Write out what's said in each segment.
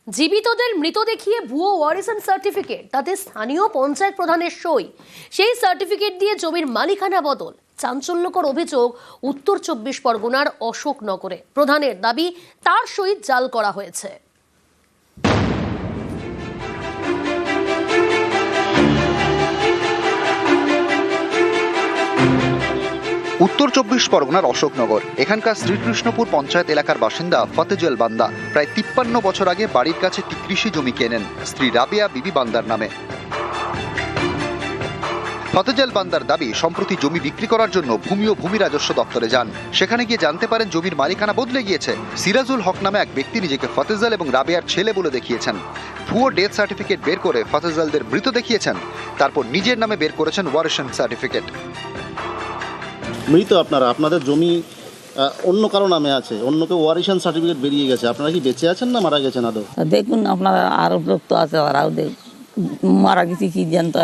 জীবিতদের মৃত দেখিয়ে ভুয়ো ওয়ারিশন সার্টিফিকেট, তাতে স্থানীয় পঞ্চায়েত প্রধানের সই। সেই সার্টিফিকেট দিয়ে জমির মালিকানা বদল। চাঞ্চল্যকর অভিযোগ উত্তর 24 পরগনার অশোকনগরে। প্রধানের দাবি তার সই জাল করা হয়েছে। উত্তর 24 পরগনার অশোকনগর। এখানকার শ্রীকৃষ্ণপুর পঞ্চায়েত এলাকার বাসিন্দা ফতেজল বান্দা প্রায় 53 বছর আগে বাড়ির কাছে একটি কৃষি জমি কেনেন স্ত্রী রাবিয়া বিবি বান্দার নামে। ফতেজল বান্দার দাবি, সম্প্রতি জমি বিক্রি করার জন্য ভূমি ও ভূমি রাজস্ব দপ্তরে যান। সেখানে গিয়ে জানতে পারেন জমির মালিকানা বদলে গিয়েছে। সিরাজুল হক নামে এক ব্যক্তি নিজেকে ফতেজল এবং রাবিয়ার ছেলে বলে দেখিয়েছেন। ভুয়ো ডেথ সার্টিফিকেট বের করে ফতেজলদের মৃত দেখিয়েছেন। তারপর নিজের নামে বের করেছেন ওয়ারিশন সার্টিফিকেট। মৃত আপনাদের জমি অন্য কারো নামে আছে, অন্য কেউ ওয়ারিশন সার্টিফিকেট বেরিয়ে গেছে। আপনারা কি বেঁচে আছেন না মারা গেছেন? আদৌ দেখুন, আপনার আরো লোক তো আছে, আর মারা গেছি কি জানতো।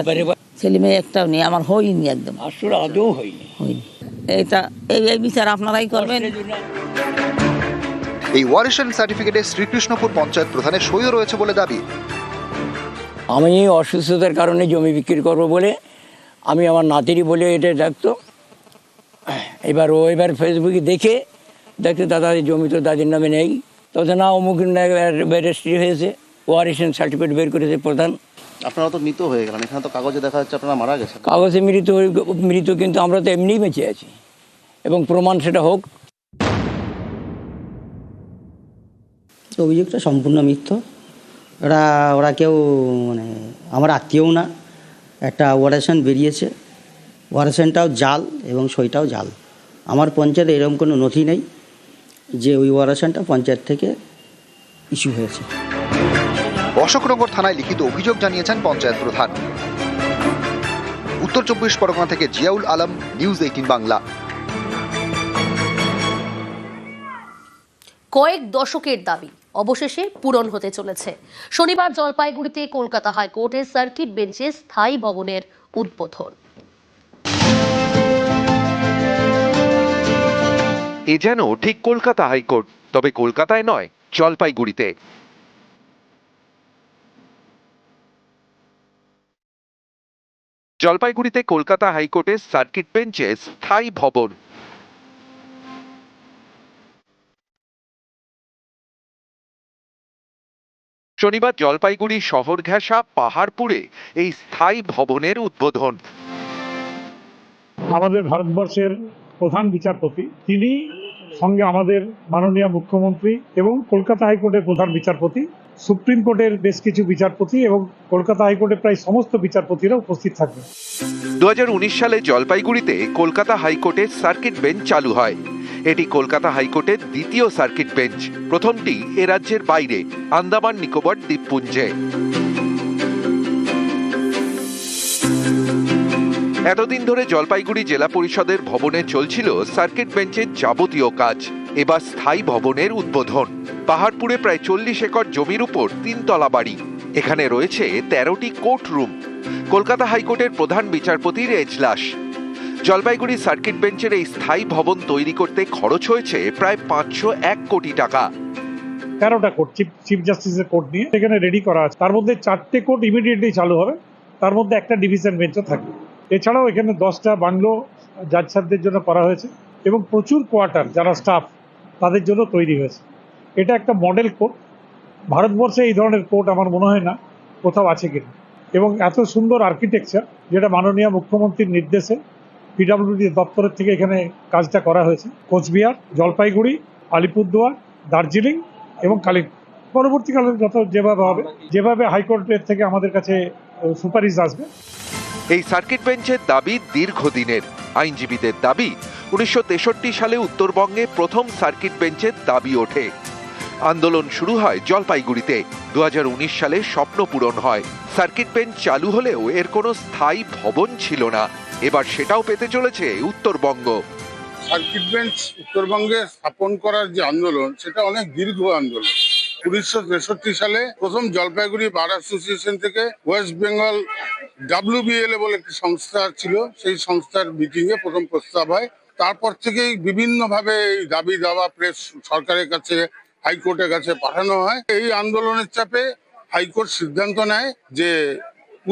ছেলে মেয়ে একটাও নেই, আমার হয়নি, একদম আসলে আদৌ হয়নি। এইটা এই বিচার আপনারাই করবেন। এই ওয়ারিশন সার্টিফিকেটে শ্রীকৃষ্ণপুর পঞ্চায়েত প্রধানের সইও রয়েছে বলে দাবি। আমি অসুস্থতার কারণে জমি বিক্রি করবো বলে আমি আমার নাতিরই বলে এটা ডাকতো। এবার ফেসবুকে দেখতে দাদা জমি তো দাদির নামে নেই, তবে না অমুক রেজিস্ট্রি হয়েছে, ওয়ারিশন সার্টিফিকেট বের করেছে প্রধান। আপনারা তো মৃত হয়ে গেলেন, এখানে তো কাগজে দেখা যাচ্ছে আপনারা মারা গেছেন। কাগজে মৃত, কিন্তু আমরা তো এমনিই বেঁচে আছি এবং প্রমাণ সেটা হোক। অভিযোগটা সম্পূর্ণ মিথ্য। ওরা কেউ আমার আত্মীয়ও না। একটা ওয়ারেশন বেরিয়েছে, ওয়ারেশনটাও জাল এবং সইটাও জাল। আমার পঞ্চায়েতে এরকম কোনো নথি নেই যে ওই ওয়ারেশনটা পঞ্চায়েত থেকে ইস্যু হয়েছে। অশোকনগর থানায় লিখিত অভিযোগ জানিয়েছেন পঞ্চায়েত প্রধান। উত্তর 24 পরগনা থেকে জিয়াউল আলম, নিউজ 18 বাংলা। কয়েক দশকের দাবি অবশেষে পূরণ হতে চলেছে। শনিবার জলপাইগুড়িতে কলকাতা হাইকোর্টের সার্কিট বেঞ্চে স্থায়ী ভবনের উদ্বোধন। এ যেন ঠিক কলকাতা হাইকোর্ট, তবে কলকাতায় নয়, জলপাইগুড়িতে। জলপাইগুড়িতে কলকাতা হাইকোর্টের সার্কিট বেঞ্চে স্থায়ী ভবন। শনিবার জলপাইগুড়ি শহর ঘেঁষা পাহাড়পুরে এই স্থায়ী ভবনের উদ্বোধন। আমাদের ভারতবর্ষের প্রধান বিচারপতি, তিনি সঙ্গে আমাদের মাননীয় মুখ্যমন্ত্রী এবং কলকাতা হাইকোর্টের প্রধান বিচারপতি, সুপ্রিম কোর্টের বেশ কিছু বিচারপতি এবং কলকাতা হাইকোর্টের প্রায় সমস্ত বিচারপতিরা উপস্থিত থাকবেন। 2019 সালে জলপাইগুড়িতে কলকাতা হাইকোর্টের সার্কিট বেঞ্চ চালু হয়। এটি কলকাতা হাইকোর্টের দ্বিতীয় সার্কিট বেঞ্চ। প্রথমটি এ রাজ্যের বাইরে, আন্দামান নিকোবর দ্বীপপুঞ্জে। এতদিন ধরে জলপাইগুড়ি জেলা পরিষদের ভবনে চলছিল সার্কিট বেঞ্চের যাবতীয় কাজ। এবার স্থায়ী ভবনের উদ্বোধন। পাহাড়পুরে প্রায় 40 একর জমির উপর 3 তলা বাড়ি। এখানে রয়েছে 13টি কোর্ট রুম। কলকাতা হাইকোর্টের প্রধান বিচারপতির এজলাস। জলপাইগুড়ি সার্কিট বেঞ্চের এই স্থায়ী ভবন তৈরি করতে খরচ হয়েছে প্রায় 501 কোটি টাকা। 13টা কোর্ট, চিফ জাস্টিসের কোর্ট নিয়ে এখানে রেডি করা আছে। তার মধ্যে 4টে কোর্ট ইমিডিয়েটলি চালু হবে, তার মধ্যে একটা ডিভিশন বেঞ্চও থাকবে। এছাড়াও এখানে 10টা বাংলো জাজ সাহেবদের জন্য করা হয়েছে এবং প্রচুর কোয়ার্টার যারা স্টাফ তাদের জন্য তৈরি হয়েছে। এটা একটা মডেল কোর্ট। ভারতবর্ষে এই ধরনের কোর্ট আমার মনে হয় না কোথাও আছে কিনা। এবং এত সুন্দর আর্কিটেকচার, যেটা মাননীয় মুখ্যমন্ত্রীর নির্দেশে পিডব্লিউডি দপ্তরের থেকে এখানে কাজটা করা হয়েছে। কোচবিহার, জলপাইগুড়ি, আলিপুরদুয়ার, দার্জিলিং এবং কালিম্পং। পরবর্তীকালে যেভাবে হাইকোর্টের থেকে আমাদের কাছে সুপারিশ আসবে। এই সার্কিট বেঞ্চের দাবি দীর্ঘদিনের। আইনজীবীদের দাবি 1963 সালে উত্তরবঙ্গে প্রথম সার্কিট বেঞ্চের দাবি ওঠে। আন্দোলন শুরু হয় জলপাইগুড়িতে। 2019 সালে স্বপ্ন পূরণ হয়। সার্কিট বেঞ্চ চালু হলেও এর কোনো স্থায়ী ভবন ছিল না। এবার সেটাও পেতে চলেছে উত্তরবঙ্গ। সার্কিট বেঞ্চ উত্তরবঙ্গে স্থাপন করার যে আন্দোলন, সেটা অনেক দীর্ঘ আন্দোলন। 1963 সালে প্রথম জলপাইগুড়ি বার অ্যাসোসিয়েশন থেকে ওয়েস্ট বেঙ্গল WBLA বলে একটি সংস্থা ছিল, সেই সংস্থার মিটিংয়ে প্রথম প্রস্তাব হয়। তারপর থেকেই বিভিন্নভাবে এই দাবি দাওয়া প্রেস সরকারের কাছে, হাইকোর্টের কাছে পাঠানো হয়। এই আন্দোলনের চাপে হাইকোর্ট সিদ্ধান্ত নেয় যে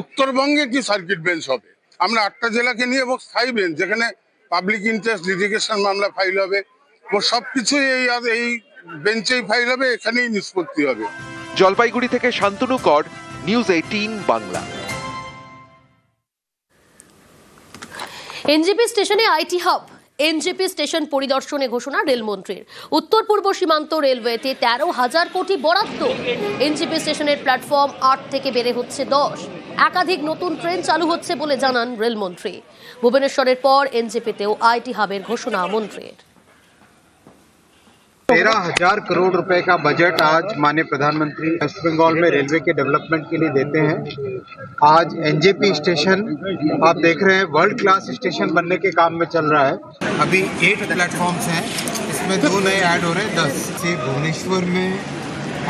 উত্তরবঙ্গে কি সার্কিট বেঞ্চ হবে। আমরা 8টা জেলাকে নিয়ে এবং স্থায়ী বেঞ্চ যেখানে পাবলিক ইন্টারেস্ট লিটিগেশন মামলা ফাইল হবে ও সবকিছুই এই বেঞ্চেই ফাইল হবে, এখানেই নিষ্পত্তি হবে। জলপাইগুড়ি থেকে শান্তনু কর, নিউজ 18 বাংলা। এনজেপি স্টেশনে আইটি হাব। এনজেপি স্টেশন পরিদর্শনে ঘোষণা রেলমন্ত্রীর। উত্তর পূর্ব সীমান্ত রেলওয়েতে 13,000 কোটি বরাদ্দ। এনজেপি স্টেশনের প্ল্যাটফর্ম 8 থেকে বেড়ে হচ্ছে 10। একাধিক নতুন ট্রেন চালু হচ্ছে বলে জানান রেলমন্ত্রী। ভুবনেশ্বরের পর এনজেপিতেও আইটি হাবের ঘোষণা মন্ত্রীর। 13,000 करोड़ रुपए का बजट आज माननीय प्रधानमंत्री वेस्ट बंगाल में रेलवे के डेवलपमेंट के लिए देते हैं। आज एनजेपी स्टेशन आप देख रहे हैं वर्ल्ड क्लास स्टेशन बनने के काम में चल रहा है। अभी 8 प्लेटफॉर्म्स हैं, इसमें 2 नए ऐड हो रहे हैं 10 से। भुवनेश्वर में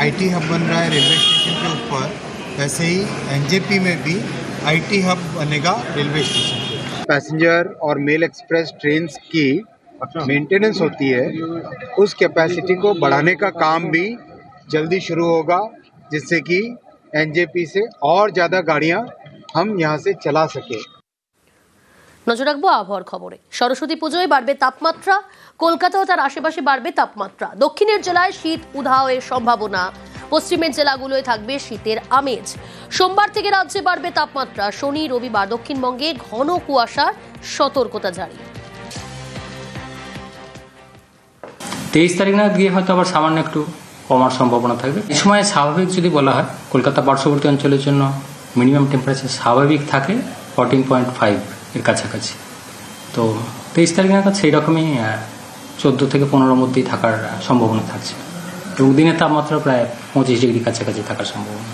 आईटी हब बन रहा है रेलवे स्टेशन के ऊपर, वैसे ही एनजेपी में भी आईटी हब बनेगा रेलवे स्टेशन पे। पैसेंजर और मेल एक्सप्रेस ट्रेन की मेंटेनेंस होती है, उस कैपेसिटी को बढ़ाने का काम भी जल्दी शुरू होगा, जिससे कि एनजेपी से और ज़्यादा गाड़ियां हम यहां से चला सके। নজর রাখবো আবহাওয়ার খবরে। সরস্বতী পুজোয় বাড়বে তাপমাত্রা। কলকাতা ও তার আশেপাশে বাড়বে তাপমাত্রা। দক্ষিণের জেলায় শীত উধাওয়ের সম্ভাবনা। পশ্চিমের জেলাগুলোয় থাকবে শীতের আমেজ। সোমবার থেকে রাজ্যে বাড়বে তাপমাত্রা। শনি রবিবার দক্ষিণবঙ্গে ঘন কুয়াশার সতর্কতা জারি। 23 তারিখ নাগাদ গিয়ে হয়তো আবার সামান্য একটু কমার সম্ভাবনা থাকবে। এই সময় স্বাভাবিক যদি বলা হয়, কলকাতা পার্শ্ববর্তী অঞ্চলের জন্য মিনিমাম টেম্পারেচার স্বাভাবিক থাকে 14.5 এর কাছাকাছি। তো 23 তারিখ নাগাদ সেই রকমই 14 থেকে 15 মধ্যেই থাকার সম্ভাবনা থাকছে এবং দিনের তাপমাত্রা প্রায় 25 ডিগ্রি কাছাকাছি থাকার সম্ভাবনা।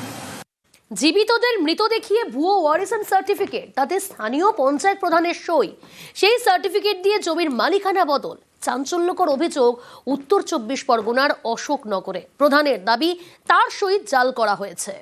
জীবিতদের মৃত দেখিয়ে ভুয়ো ওয়ারিশন সার্টিফিকেট, তাতে স্থানীয় পঞ্চায়েত প্রধানের সই। সেই সার্টিফিকেট দিয়ে জমির মালিকানা বদল। চাঞ্চল্যকর অভিযোগ উত্তর 24 পরগনার অশোকনগরে। প্রধানের দাবি তার সহিত জাল করা হয়েছে।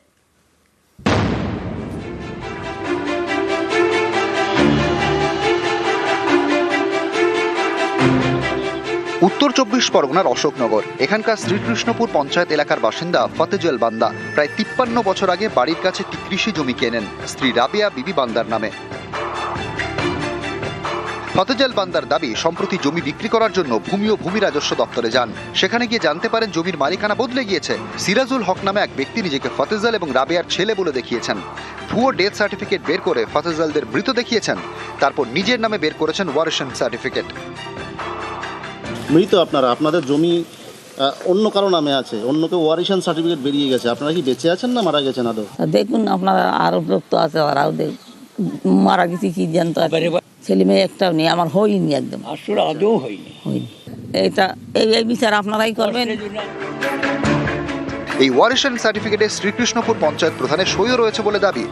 উত্তর 24 পরগনার অশোকনগর। এখানকার শ্রীকৃষ্ণপুর পঞ্চায়েত এলাকার বাসিন্দা ফতেজল বান্দা প্রায় 53 বছর আগে বাড়ির কাছে একটি কৃষি জমি কেনেন স্ত্রী রাবেয়া বিবি বান্দার নামে। ফতেজল বান্দার দাবি সম্প্রতি জমি বিক্রি করার জন্য ভূমি ও ভূমি রাজস্ব দপ্তরে যান। সেখানে গিয়ে জানতে পারেন জমির মালিকানা বদলে গিয়েছে। সিরাজুল হক নামে এক ব্যক্তি নিজেকে ফতেজল এবং রাবেয়ার ছেলে বলে দেখিয়েছেন। ভুয়ো ডেথ সার্টিফিকেট বের করে ফতেজলদের মৃত দেখিয়েছেন। তারপর নিজের নামে বের করেছেন ওয়ারিশন সার্টিফিকেট। মৃত আপনাদের জমি অন্য কারো নামে আছে, অন্য কেউ ওয়ারিশন সার্টিফিকেট বেরিয়ে গেছে। আপনারা কি বেঁচে আছেন না মারা গেছেন আদৌ? দেখুন আপনারা আরো লোক তো আছে, ওরাও মারা গেছি কি জানতো। ছেলে মেয়ে একটাও নেই, আমার হয়নি, একদম আসলে আদৌ হয়নি। এইটা এই বিচার আপনারাই করবেন। এই ওয়ারিশন সার্টিফিকেটে শ্রীকৃষ্ণপুর পঞ্চায়েত প্রধানের সইও রয়েছে বলে দাবি।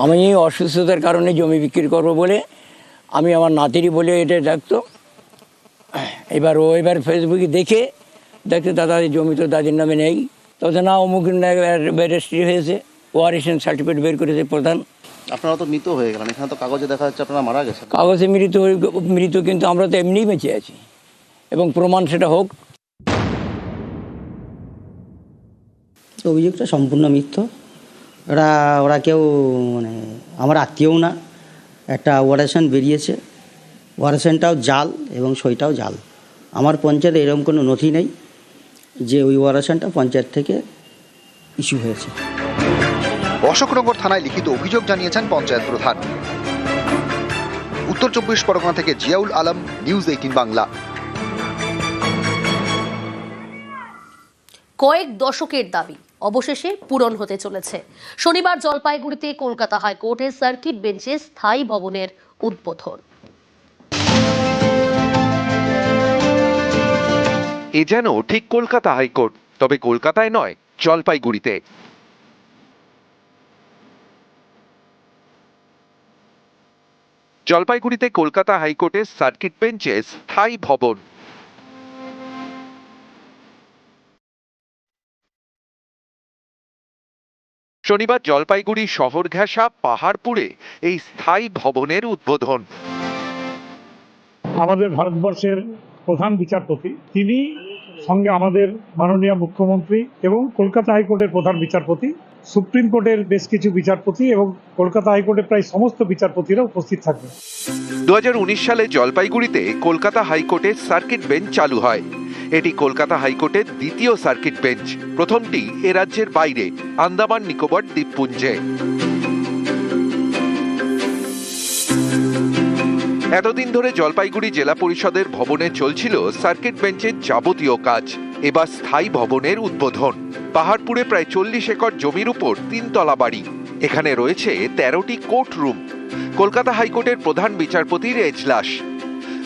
আমি অসুস্থতার কারণে জমি বিক্রি করবো বলে আমি আমার নাতিরই বলে এটা ডাকতো। এবার ফেসবুকে দেখে দাদা জমি তো দাদির নামে নেই। তখন না অমুক রেজিস্ট্রি হয়েছে, ওয়ারিশন সার্টিফিকেট বের করেছে প্রধান। আপনারা তো মৃত হয়ে গেলেন, এখানে তো কাগজে দেখা যাচ্ছে আপনারা মারা গেছেন। কাগজে মৃত কিন্তু আমরা তো এমনিই বেঁচে আছি এবং প্রমাণ সেটা হোক। অভিযোগটা সম্পূর্ণ মিথ্য। ওরা কেউ আমার আত্মীয়ও না। একটা ওয়ারেশন বেরিয়েছে, ওয়ারেশনটাও জাল এবং সইটাও জাল। আমার পঞ্চায়েতে এরকম কোনো নথি নেই যে ওই ওয়ারেশনটা পঞ্চায়েত থেকে ইস্যু হয়েছে। অশোকনগর থানায় লিখিত অভিযোগ জানিয়েছেন পঞ্চায়েত প্রধান। উত্তর 24 পরগনা থেকে জিয়াউল আলম, নিউজ 18 বাংলা। কয়েক দশকের দাবি অবশেষে পূরণ হতে চলেছে। শনিবার জলপাইগুড়িতে কলকাতা হাইকোর্টের সার্কিট বেঞ্চে স্থায়ী ভবনের উদ্বোধন। এ যেন ঠিক কলকাতা হাইকোর্ট, তবে কলকাতায় নয়, জলপাইগুড়িতে। জলপাইগুড়িতে কলকাতা হাইকোর্টের সার্কিট বেঞ্চে স্থায়ী ভবন। শনিবার জলপাইগুড়ি শহর ঘেঁষা পাহাড়পুরে এই স্থায়ী ভবনের উদ্বোধন। আমাদের ভারতবর্ষের প্রধান বিচারপতি তিনি সঙ্গে আমাদের মাননীয় মুখ্যমন্ত্রী এবং কলকাতা হাইকোর্টের প্রধান বিচারপতি, সুপ্রিম কোর্টের বেশ কিছু বিচারপতি এবং কলকাতা হাইকোর্টের প্রায় সমস্ত বিচারপতিরা উপস্থিত থাকবেন। 2019 সালে জলপাইগুড়িতে কলকাতা হাইকোর্টের সার্কিট বেঞ্চ চালু হয়। এটি কলকাতা হাইকোর্টের দ্বিতীয় সার্কিট বেঞ্চ। প্রথমটি এ রাজ্যের বাইরে আন্দামান নিকোবর দ্বীপপুঞ্জে। এতদিন ধরে জলপাইগুড়ি জেলা পরিষদের ভবনে চলছিল সার্কিট বেঞ্চের যাবতীয় কাজ। এবার স্থায়ী ভবনের উদ্বোধন। পাহাড়পুরে প্রায় 40 একর জমির উপর 3 তলা বাড়ি। এখানে রয়েছে 13টি কোর্ট রুম। কলকাতা হাইকোর্টের প্রধান বিচারপতির এজলাস।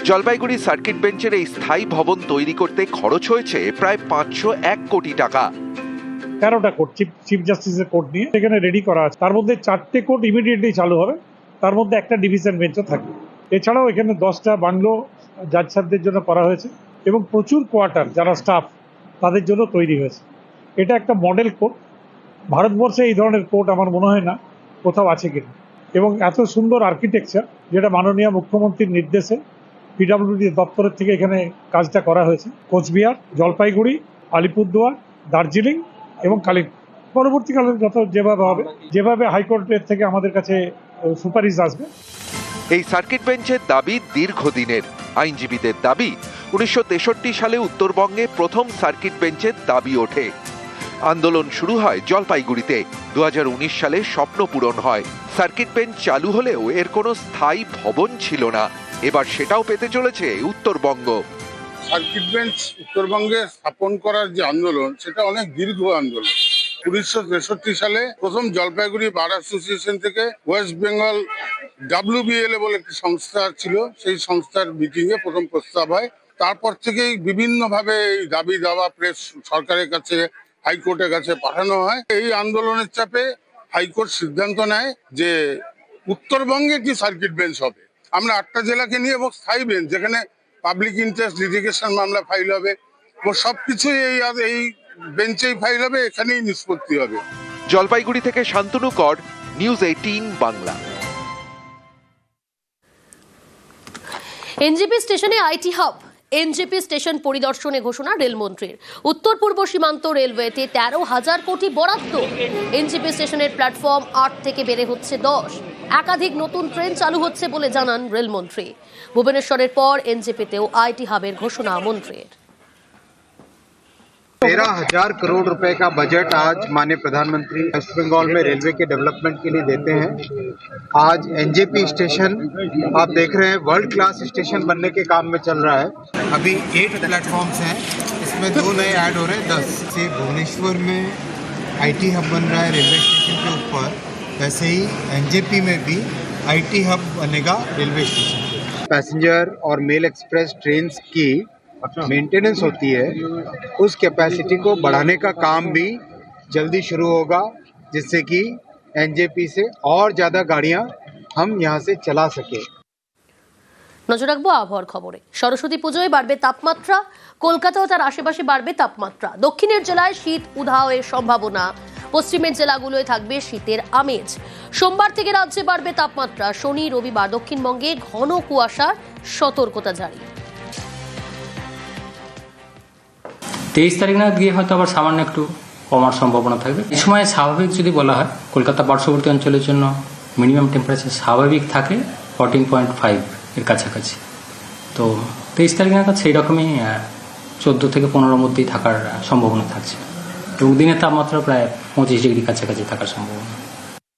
জলপাইগুড়ি সার্কিট বেঞ্চের এই স্থায়ী ভবন তৈরি করতে খরচ হয়েছে প্রায় 501 কোটি টাকা। 13টা কোর্ট, চিফ জাস্টিসের কোর্ট নিয়ে এখানে রেডি করা আছে। তার মধ্যে 4টে কোর্ট ইমিডিয়েটলি চালু হবে, তার মধ্যে একটা ডিভিশন বেঞ্চও থাকবে। এছাড়াও এখানে 10টা বাংলো জাজ সাহেবদের জন্য করা হয়েছে এবং প্রচুর কোয়ার্টার যারা স্টাফ তাদের জন্য তৈরি হয়েছে। এটা একটা মডেল কোর্ট। ভারতবর্ষে এই ধরনের কোর্ট আমার মনে হয় না কোথাও আছে কিনা। এবং এত সুন্দর আর্কিটেকচার, যেটা মাননীয় মুখ্যমন্ত্রীর নির্দেশে পিডব্লিউডি দপ্তরের থেকে এখানে কাজটা করা হয়েছে। কোচবিহার, জলপাইগুড়ি, আলিপুরদুয়ার, দার্জিলিং এবং কালিম্পং। পরবর্তীকালে যত যেভাবে হাইকোর্টের থেকে আমাদের কাছে সুপারিশ আসবে। এই সার্কিট বেঞ্চের দাবি দীর্ঘদিনের। আইনজীবীদের দাবি 1963 সালে উত্তরবঙ্গে প্রথম সার্কিট বেঞ্চের দাবি ওঠে। আন্দোলন শুরু হয় জলপাইগুড়িতে। 2019 সালে স্বপ্ন পূরণ হয়। সার্কিট বেঞ্চ চালু হলেও এর কোনো স্থায়ী ভবন ছিল না। এবার সেটাও পেতে চলেছে উত্তরবঙ্গ। সার্কিট বেঞ্চ উত্তরবঙ্গে স্থাপন করার যে আন্দোলন, সেটা অনেক দীর্ঘ আন্দোলন। 1963 সালে প্রথম জলপাইগুড়ি বার অ্যাসোসিয়েশন থেকে ওয়েস্ট বেঙ্গল WBLA বলে একটি সংস্থা ছিল, সেই সংস্থার মিটিংয়ে প্রথম প্রস্তাব হয়। তারপর থেকেই বিভিন্নভাবে এই দাবি দাওয়া প্রেস সরকারের কাছে, হাইকোর্টের কাছে পাঠানো হয়। এই আন্দোলনের চাপে হাইকোর্ট সিদ্ধান্ত নেয় যে উত্তরবঙ্গে একটি সার্কিট বেঞ্চ হবে। আমরা 8টা জেলাকে নিয়ে এবং স্থায়ী বেঞ্চ, যেখানে পাবলিক ইন্টারেস্ট লিটিগেশন মামলা ফাইল হবে ও সবকিছুই এই বেঞ্চেই ফাইল হবে, এখানেই নিষ্পত্তি হবে। জলপাইগুড়ি থেকে শান্তনু কর, নিউজ 18 বাংলা। এনজেপি স্টেশনে আইটি হাব। এনজেপি স্টেশন পরিদর্শনে ঘোষণা রেলমন্ত্রীর। উত্তর পূর্ব সীমান্ত রেলওয়েতে 13,000 কোটি বরাদ্দ। এনজেপি স্টেশনের প্ল্যাটফর্ম 8 থেকে বেড়ে হচ্ছে 10। একাধিক নতুন ট্রেন চালু হচ্ছে বলে জানান রেলমন্ত্রী। ভুবনেশ্বরের পর এনজেপিতেও আইটি হাবের ঘোষণা মন্ত্রীর। 13,000 करोड़ रुपए का बजट आज माननीय प्रधानमंत्री वेस्ट बंगाल में रेलवे के डेवलपमेंट के लिए देते हैं। आज एनजेपी स्टेशन आप देख रहे हैं वर्ल्ड क्लास स्टेशन बनने के काम में चल रहा है। अभी 8 प्लेटफॉर्म्स हैं, इसमें 2 नए ऐड हो रहे हैं 10 से। भुवनेश्वर में आईटी हब बन रहा है रेलवे स्टेशन के ऊपर, वैसे ही एनजेपी में भी आईटी हब बनेगा रेलवे स्टेशन। पैसेंजर और मेल एक्सप्रेस ट्रेन की मेंटेनेंस होती है, उस कैपेसिटी को बढ़ाने का काम भी जल्दी शुरू होगा, जिससे कि एनजेपी से और ज़्यादा गाड़ियां हम यहां से चला सके। নজর রাখবো আবহাওয়ার খবরে। সরস্বতী পুজোয় বাড়বে তাপমাত্রা। কলকাতা ও তার আশেপাশে বাড়বে তাপমাত্রা। দক্ষিণের জেলায় শীত উধাওয়ের সম্ভাবনা। পশ্চিমের জেলাগুলোয় থাকবে শীতের আমেজ। সোমবার থেকে রাজ্যে বাড়বে তাপমাত্রা। শনি রবিবার দক্ষিণবঙ্গে ঘন কুয়াশার সতর্কতা জারি। 23 তারিখ নাগাদ গিয়ে হয়তো আবার সামান্য একটু কমার সম্ভাবনা থাকবে। এই সময় স্বাভাবিক যদি বলা হয়, কলকাতা পার্শ্ববর্তী অঞ্চলের জন্য মিনিমাম টেম্পারেচার স্বাভাবিক থাকে 14.5 এর কাছাকাছি। তো 23 তারিখ নাগাদ সেই রকমই 14 থেকে 15 মধ্যেই থাকার সম্ভাবনা থাকছে এবং দিনের তাপমাত্রা প্রায় 25 ডিগ্রি কাছাকাছি থাকার সম্ভাবনা।